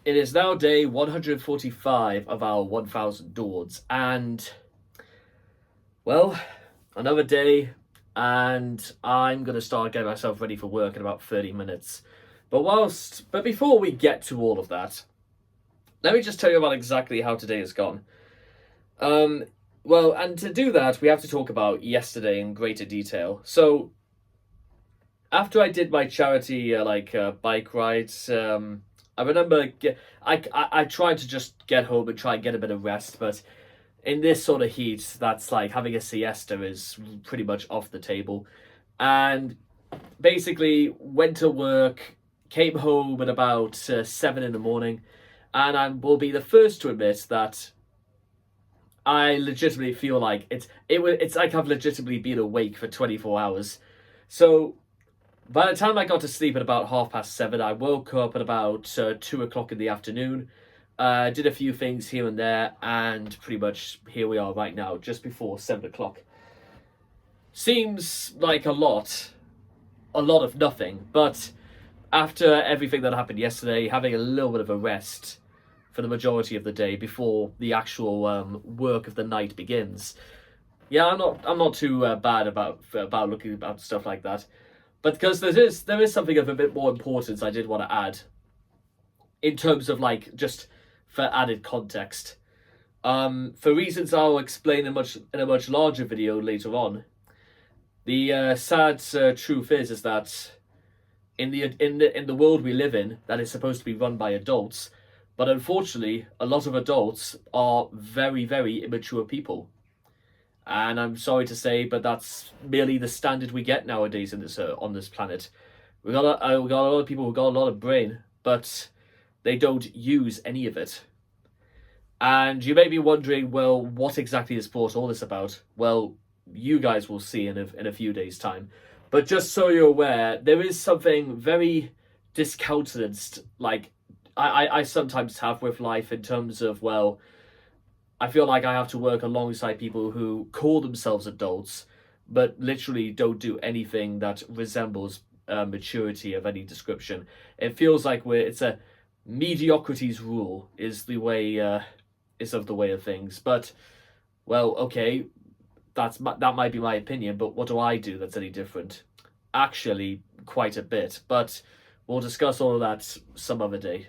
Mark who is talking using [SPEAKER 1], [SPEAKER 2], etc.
[SPEAKER 1] It is now day 145 of our 1000 dawns, and, well, another day, and I'm going to start getting myself ready for work in about 30 minutes. But before we get to all of that, let me just tell you about exactly how today has gone. And to do that, we have to talk about yesterday in greater detail. So, after I did my charity bike rides, I remember I tried to just get home and try and get a bit of rest, but in this sort of heat, that's like having a siesta is pretty much off the table. And basically went to work, came home at about 7 in the morning, and I will be the first to admit that I legitimately feel like it's like I've legitimately been awake for 24 hours. So by the time I got to sleep at about 7:30, I woke up at about 2 o'clock in the afternoon. Did a few things here and there, and pretty much here we are right now, just before 7 o'clock. Seems like a lot of nothing, but after everything that happened yesterday, having a little bit of a rest for the majority of the day before the actual work of the night begins. Yeah, I'm not too bad about looking about stuff like that. But because there is something of a bit more importance I did want to add in terms of like just for added context. For reasons I'll explain in a much larger video later on. The sad truth is that in the world we live in, that is supposed to be run by adults, but unfortunately, a lot of adults are very, very immature people. And I'm sorry to say, but that's merely the standard we get nowadays in this on this planet. We got a lot of people who got a lot of brain, but they don't use any of it. And you may be wondering, well, what exactly is brought all this about? Well, you guys will see in a few days' time. But just so you're aware, there is something very discountenanced, like I sometimes have with life in terms of, well, I feel like I have to work alongside people who call themselves adults, but literally don't do anything that resembles maturity of any description. It feels like it's a mediocrity's rule is the way is of the way of things. But well, okay, that might be my opinion. But what do I do that's any different? Actually, quite a bit. But we'll discuss all of that some other day.